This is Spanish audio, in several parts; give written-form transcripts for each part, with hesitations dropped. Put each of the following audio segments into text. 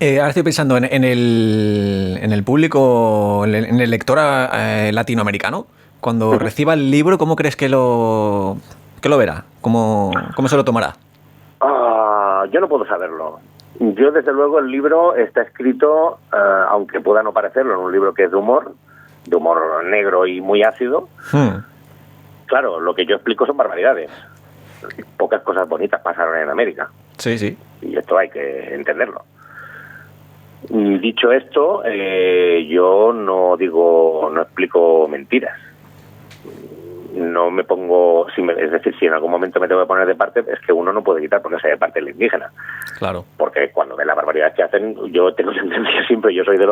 Ahora estoy pensando en el público, en el lector latinoamericano. Cuando reciba el libro, ¿cómo crees que lo verá? ¿Cómo se lo tomará? Yo no puedo saberlo. Yo, desde luego, el libro está escrito, aunque pueda no parecerlo, en un libro que es de humor negro y muy ácido. Claro, lo que yo explico son barbaridades. Pocas cosas bonitas pasaron en América. Sí, sí. Y esto hay que entenderlo. Dicho esto, yo no explico mentiras. No me pongo, es decir, si en algún momento me tengo que poner de parte, es que uno no puede quitar porque sea de parte del indígena. Claro. Porque cuando ve las barbaridades que hacen, yo tengo sentencia siempre, yo soy de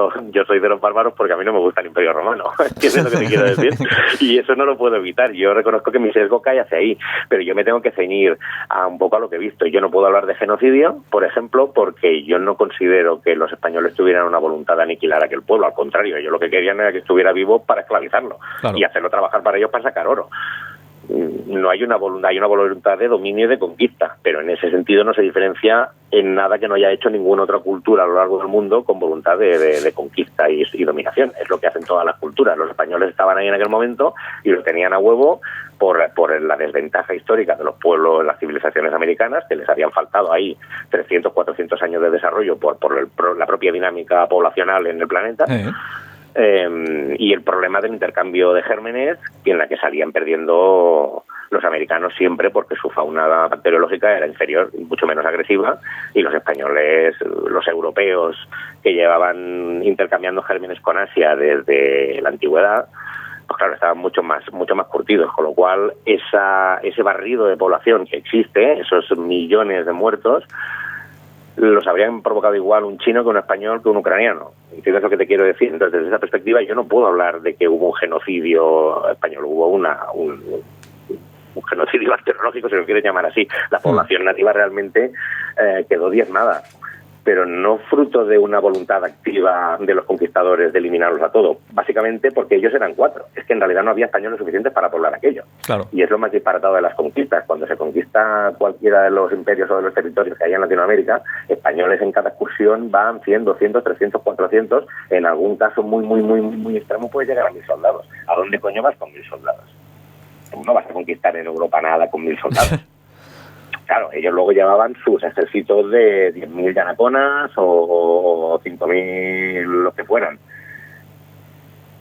los bárbaros porque a mí no me gusta el Imperio Romano. ¿Entiendes lo que te quiero decir? Y eso no lo puedo evitar. Yo reconozco que mi sesgo cae hacia ahí, pero yo me tengo que ceñir un poco a lo que he visto. Yo no puedo hablar de genocidio, por ejemplo, porque yo no considero que los españoles tuvieran una voluntad de aniquilar a aquel pueblo. Al contrario, ellos lo que querían era que estuviera vivo para esclavizarlo. Claro. Y hacerlo trabajar para ellos para sacar oro. No hay una voluntad, hay una voluntad de dominio y de conquista, pero en ese sentido no se diferencia en nada que no haya hecho ninguna otra cultura a lo largo del mundo con voluntad de conquista y dominación. Es lo que hacen todas las culturas. Los españoles estaban ahí en aquel momento y lo tenían a huevo por la desventaja histórica de los pueblos, las civilizaciones americanas, que les habían faltado ahí 300, 400 años de desarrollo por la propia dinámica poblacional en el planeta. Y el problema del intercambio de gérmenes, en la que salían perdiendo los americanos siempre porque su fauna bacteriológica era inferior, mucho menos agresiva, y los españoles, los europeos que llevaban intercambiando gérmenes con Asia desde la antigüedad, pues claro, estaban mucho más curtidos, con lo cual ese barrido de población que existe, esos millones de muertos, los habrían provocado igual un chino que un español que un ucraniano. ¿Entiendes lo que te quiero decir? Entonces, desde esa perspectiva, yo no puedo hablar de que hubo un genocidio español, hubo un genocidio bacteriológico, si lo quieres llamar así. La población nativa realmente quedó diezmada, pero no fruto de una voluntad activa de los conquistadores de eliminarlos a todos, básicamente porque ellos eran 4. Es que en realidad no había españoles suficientes para poblar aquello. Claro. Y es lo más disparatado de las conquistas. Cuando se conquista cualquiera de los imperios o de los territorios que hay en Latinoamérica, españoles en cada excursión van 100, 200, 300, 400, en algún caso muy, muy, muy, muy extremo puede llegar a 1.000 soldados. ¿A dónde coño vas con 1.000 soldados? Tú no vas a conquistar en Europa nada con 1.000 soldados. Claro, ellos luego llevaban sus ejércitos de 10.000 yanaconas o 5.000, los que fueran.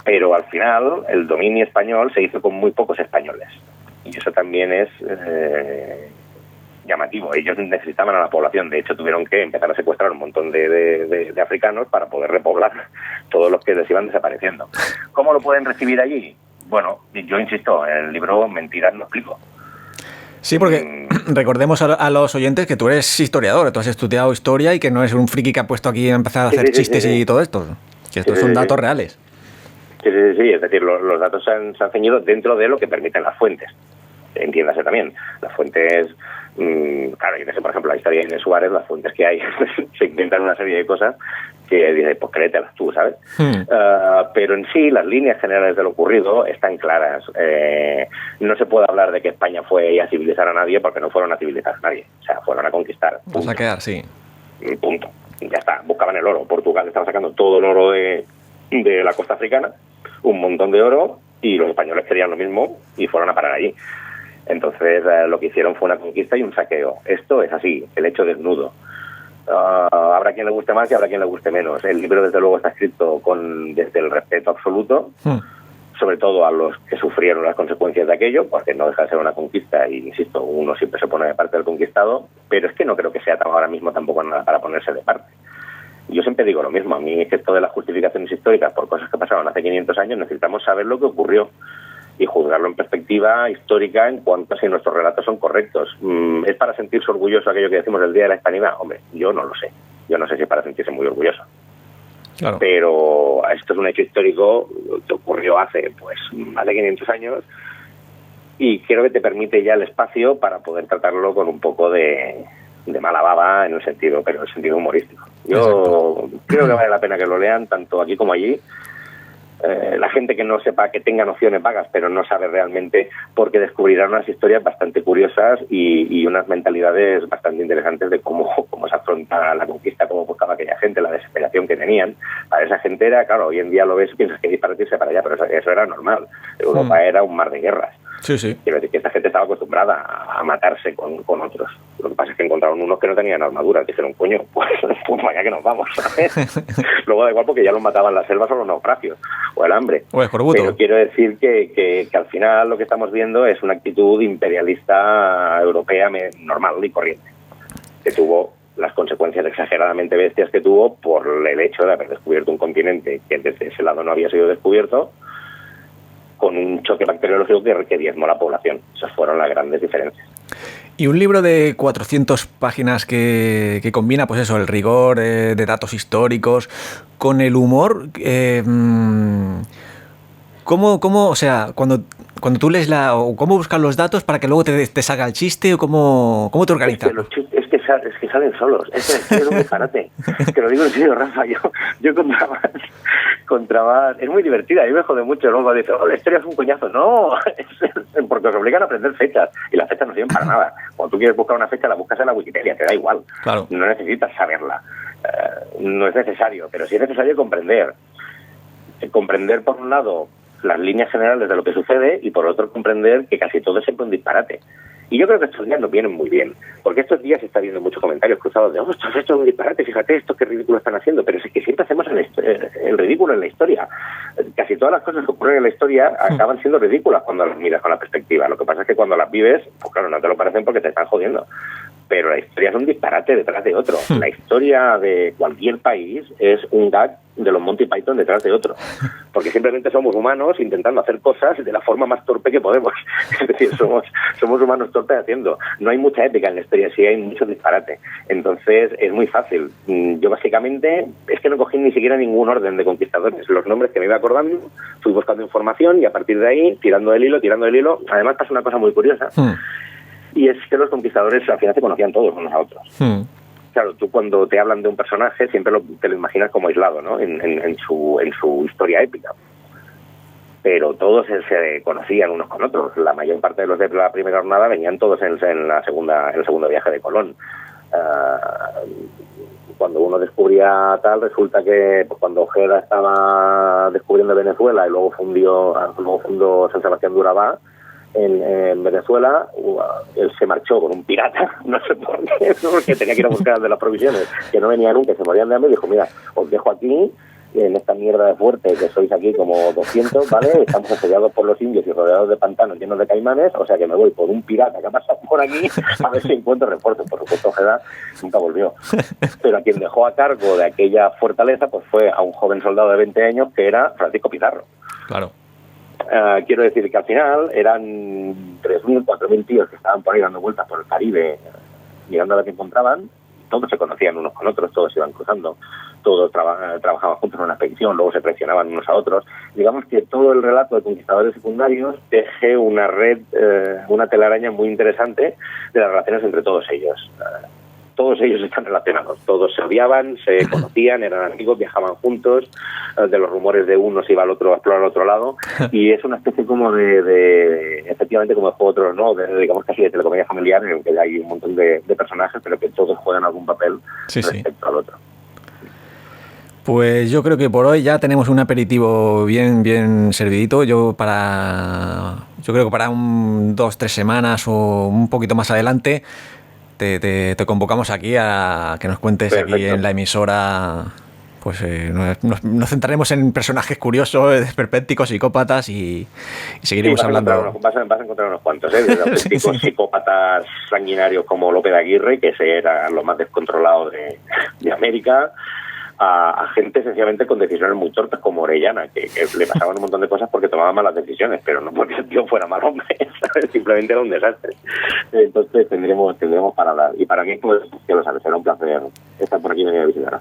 Pero al final, el dominio español se hizo con muy pocos españoles. Y eso también es llamativo. Ellos necesitaban a la población. De hecho, tuvieron que empezar a secuestrar un montón de africanos para poder repoblar todos los que les iban desapareciendo. ¿Cómo lo pueden recibir allí? Bueno, yo insisto, en el libro Mentiras no explico. Sí, porque recordemos a los oyentes que tú eres historiador, tú has estudiado historia y que no eres un friki que ha puesto aquí a empezar a hacer chistes y todo esto, que estos son datos reales. Sí, es decir, los datos se han ceñido dentro de lo que permiten las fuentes, entiéndase también. Las fuentes, claro, yo no sé, por ejemplo, la historia de Inés Suárez, las fuentes que hay, se inventan una serie de cosas que dices, pues créetelas tú, ¿sabes? Pero en sí, las líneas generales de lo ocurrido están claras. No se puede hablar de que España fue a civilizar a nadie porque no fueron a civilizar a nadie. O sea, fueron a conquistar. Vas a quedar, sí. Punto. Y ya está. Buscaban el oro. Portugal estaba sacando todo el oro de la costa africana, un montón de oro, y los españoles querían lo mismo y fueron a parar allí. Entonces, lo que hicieron fue una conquista y un saqueo. Esto es así, el hecho desnudo. Habrá quien le guste más y habrá quien le guste menos. El libro, desde luego, está escrito desde el respeto absoluto, sobre todo a los que sufrieron las consecuencias de aquello, porque no deja de ser una conquista y, insisto, uno siempre se pone de parte del conquistado, pero es que no creo que sea ahora mismo tampoco nada para ponerse de parte. Yo siempre digo lo mismo, a mí es que esto de las justificaciones históricas por cosas que pasaron hace 500 años, necesitamos saber lo que ocurrió y juzgarlo en perspectiva histórica en cuanto a si nuestros relatos son correctos. ¿Es para sentirse orgulloso aquello que decimos del Día de la Hispanidad? Hombre, yo no lo sé. Yo no sé si es para sentirse muy orgulloso. Claro. Pero esto es un hecho histórico que ocurrió hace más de 500 años y creo que te permite ya el espacio para poder tratarlo con un poco de mala baba en el sentido humorístico. Yo creo que vale la pena que lo lean tanto aquí como allí, la gente que no sepa, que tenga nociones vagas, pero no sabe realmente, porque descubrirán unas historias bastante curiosas y unas mentalidades bastante interesantes de cómo se afronta la conquista, cómo buscaba aquella gente, la desesperación que tenían. Para esa gente era, claro, hoy en día lo ves y piensas que disparate irse para allá, pero eso era normal. Europa era un mar de guerras. Sí, sí. Quiero decir que esta gente estaba acostumbrada a matarse con otros. Lo que pasa es que encontraron unos que no tenían armadura. Dijeron, coño, pues vaya que nos vamos, ¿sabes? Luego da igual porque ya los mataban las selvas o los naufragios, o el hambre. O el escorbuto. Pero quiero decir que al final lo que estamos viendo es una actitud imperialista europea normal y corriente, que tuvo las consecuencias exageradamente bestias que tuvo por el hecho de haber descubierto un continente que desde ese lado no había sido descubierto, con un choque bacteriológico que diezmó la población. Esas fueron las grandes diferencias. Y un libro de 400 páginas que combina, pues eso, el rigor de datos históricos con el humor. ¿Cómo, o sea, cuando tú lees o cómo buscas los datos para que luego te salga el chiste, o cómo te organizas? Es que salen solos. Es un disparate. Te lo digo en serio, Rafa. Yo contrabas. Es muy divertida. A mí me jode mucho. Luego dice, la historia es un coñazo. No, porque os obligan a aprender fechas. Y las fechas no sirven para nada. Cuando tú quieres buscar una fecha, la buscas en la Wikipedia. Te da igual. Claro. No necesitas saberla. No es necesario. Pero sí es necesario comprender. Comprender, por un lado, las líneas generales de lo que sucede, y por otro comprender que casi todo es siempre un disparate. Y yo creo que estos días nos vienen muy bien, porque estos días se está viendo muchos comentarios cruzados de esto es un disparate, fíjate esto, qué ridículo están haciendo, pero es que siempre hacemos el ridículo en la historia. Casi todas las cosas que ocurren en la historia acaban siendo ridículas cuando las miras con la perspectiva. Lo que pasa es que cuando las vives, pues claro, no te lo parecen porque te están jodiendo. Pero la historia es un disparate detrás de otro. La historia de cualquier país es un gag de los Monty Python detrás de otro. Porque simplemente somos humanos intentando hacer cosas de la forma más torpe que podemos. Es decir, somos humanos torpes haciendo. No hay mucha épica en la historia, sí hay mucho disparate. Entonces es muy fácil. Yo básicamente es que no cogí ni siquiera ningún orden de conquistadores. Los nombres que me iba acordando, fui buscando información y a partir de ahí, tirando del hilo. Además pasa una cosa muy curiosa. Y es que los conquistadores al final se conocían todos unos a otros. Claro, tú cuando te hablan de un personaje siempre te lo imaginas como aislado, ¿no? En su historia épica. Pero todos se conocían unos con otros. La mayor parte de los de la primera jornada venían todos en el segundo viaje de Colón. Cuando uno descubría tal, resulta que pues, cuando Ojeda estaba descubriendo Venezuela y luego fundó San Sebastián de Urabá, en Venezuela, él se marchó con un pirata, no sé por qué, porque tenía que ir a buscar de las provisiones, que no venían nunca, se morían de hambre, y dijo, mira, os dejo aquí, en esta mierda de fuerte, que sois aquí como 200, ¿vale? Estamos asediados por los indios y rodeados de pantanos llenos de caimanes, o sea que me voy por un pirata que ha pasado por aquí a ver si encuentro refuerzos. Por supuesto, Ojeda nunca volvió. Pero a quien dejó a cargo de aquella fortaleza pues fue a un joven soldado de 20 años que era Francisco Pizarro. Claro. Quiero decir que al final eran 3.000, 4.000 tíos que estaban por ahí dando vueltas por el Caribe, mirando a ver qué encontraban. Todos se conocían unos con otros, todos se iban cruzando, todos trabajaban juntos en una expedición, luego se presionaban unos a otros. Digamos que todo el relato de conquistadores secundarios teje una red, una telaraña muy interesante de las relaciones entre todos ellos. Todos ellos están relacionados, todos se odiaban, se conocían, eran amigos, viajaban juntos, de los rumores de uno se iba al otro a explorar al otro lado, y es una especie como efectivamente como de Juego de Tronos, ¿no? Digamos casi de telecomedia familiar, en que hay un montón de personajes, pero que todos juegan algún papel respecto al otro. Pues yo creo que por hoy ya tenemos un aperitivo bien servidito. Yo creo que para 2-3 semanas o un poquito más adelante te convocamos aquí a que nos cuentes. Perfecto. Aquí en la emisora. Pues nos centraremos en personajes curiosos, esperpénticos, psicópatas y seguiremos hablando. Vas a encontrar unos cuantos, desde auténticos psicópatas sanguinarios como López Aguirre, que ese era lo más descontrolado de América, a gente sencillamente con decisiones muy torpes como Orellana, que le pasaban un montón de cosas porque tomaba malas decisiones, pero no porque el tío fuera mal hombre, ¿sabes? Simplemente era un desastre. Entonces tendremos para hablar. Y para mí, pues, que lo sabes, será un placer estar por aquí y venir a visitar.